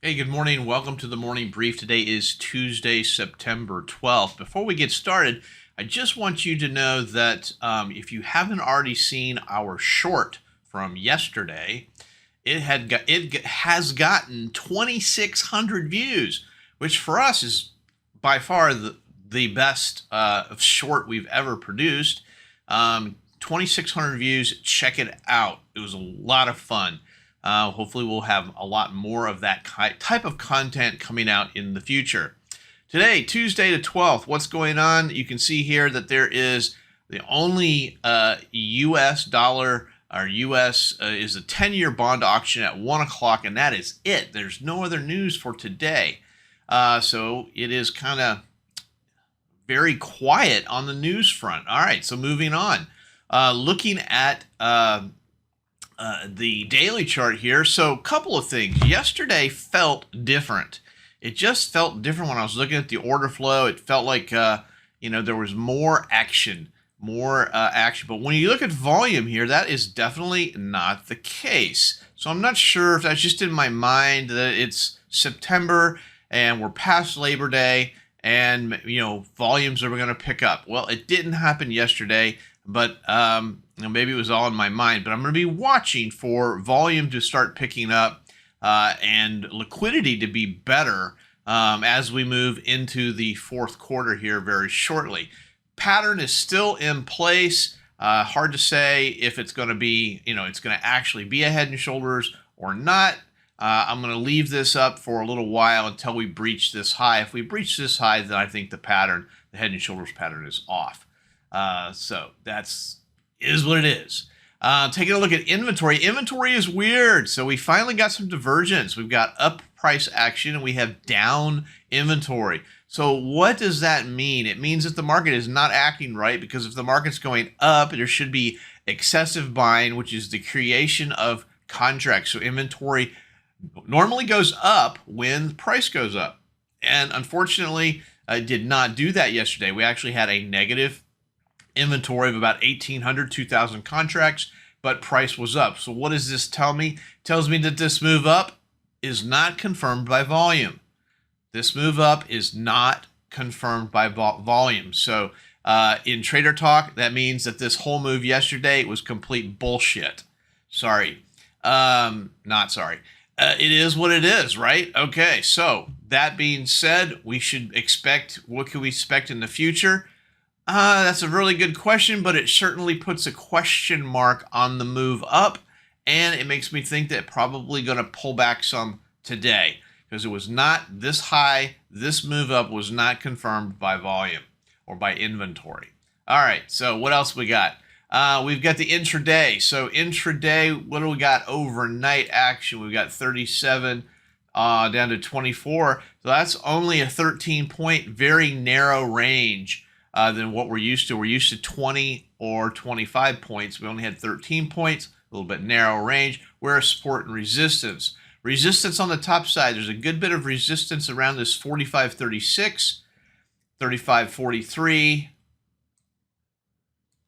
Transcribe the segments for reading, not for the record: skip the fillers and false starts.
Hey, good morning. Welcome to the morning brief. Today is Tuesday, September 12th. Before we get started, I just want you to know that if you haven't already seen our short from yesterday, it has gotten 2,600 views, which for us is by far the best short we've ever produced. 2,600 views. Check it out. It was a lot of fun. Hopefully we'll have a lot more of that type of content coming out in the future. Today, Tuesday the 12th, what's going on? You can see here that there is the only U.S. dollar or U.S. Is a 10-year bond auction at 1 o'clock, and that is it. There's no other news for today. So it is kind of very quiet on the news front. All right, so moving on. Looking at the daily chart here. So a couple of things. Yesterday felt different. It just felt different when I was looking at the order flow. It felt like, there was more action. But when you look at volume here, that is definitely not the case. So I'm not sure if that's just in my mind that it's September and we're past Labor Day and, volumes are going to pick up. Well, it didn't happen yesterday, but maybe it was all in my mind, but I'm going to be watching for volume to start picking up and liquidity to be better as we move into the fourth quarter here very shortly. Pattern is still in place. Hard to say if it's going to be, it's going to actually be a head and shoulders or not. I'm going to leave this up for a little while until we breach this high. If we breach this high, then I think the head and shoulders pattern is off. So that's what it is. Taking a look at inventory. Inventory is weird. So we finally got some divergence. We've got up price action and we have down inventory. So what does that mean? It means that the market is not acting right, because if the market's going up, there should be excessive buying, which is the creation of contracts. So inventory normally goes up when price goes up. And unfortunately, I did not do that yesterday. We actually had a negative inventory of about 1,800, 2,000 contracts, but price was up. So what does this tell me? It tells me that this move up is not confirmed by volume. This move up is not confirmed by volume. So in Trader Talk, that means that this whole move yesterday was complete bullshit. Sorry. Not sorry. It is what it is, right? Okay, so that being said, what can we expect in the future? That's a really good question, but it certainly puts a question mark on the move up, and it makes me think that probably going to pull back some today, because it was not this high. This move up was not confirmed by volume or by inventory. All right, so what else we got? We've got the intraday. So intraday, what do we got? Overnight action. We've got 37 down to 24. So that's only a 13-point, very narrow range than what we're used to. We're used to 20 or 25 points. We only had 13 points, a little bit narrow range. Where is support and resistance? Resistance on the top side, there's a good bit of resistance around this 45.36, 35.43,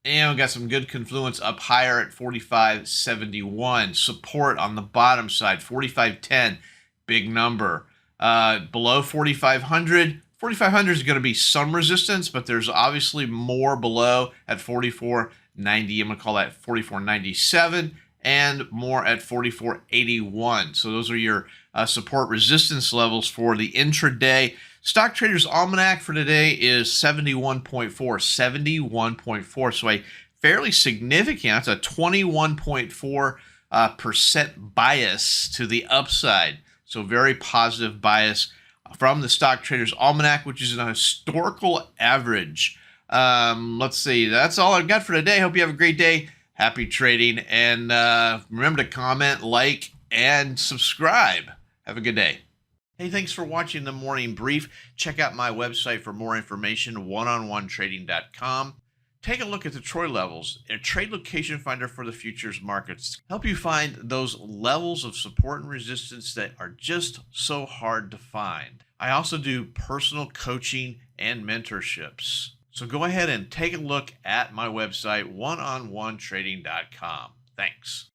and we got some good confluence up higher at 45.71. Support on the bottom side, 45.10, big number. Below 4,500. 4,500 is going to be some resistance, but there's obviously more below at 44.90. I'm going to call that 44.97, and more at 44.81. So those are your support resistance levels for the intraday. Stock Trader's Almanac for today is 71.4. 71.4. So a fairly significant, that's a 21.4% bias to the upside. So very positive bias from the Stock Trader's Almanac, which is a historical average. Let's see. That's all I've got for today. Hope you have a great day. Happy trading. And remember to comment, like, and subscribe. Have a good day. Hey, thanks for watching the Morning Brief. Check out my website for more information, oneononetrading.com. Take a look at the Troy levels, a trade location finder for the futures markets. Help you find those levels of support and resistance that are just so hard to find. I also do personal coaching and mentorships. So go ahead and take a look at my website, oneononetrading.com. Thanks.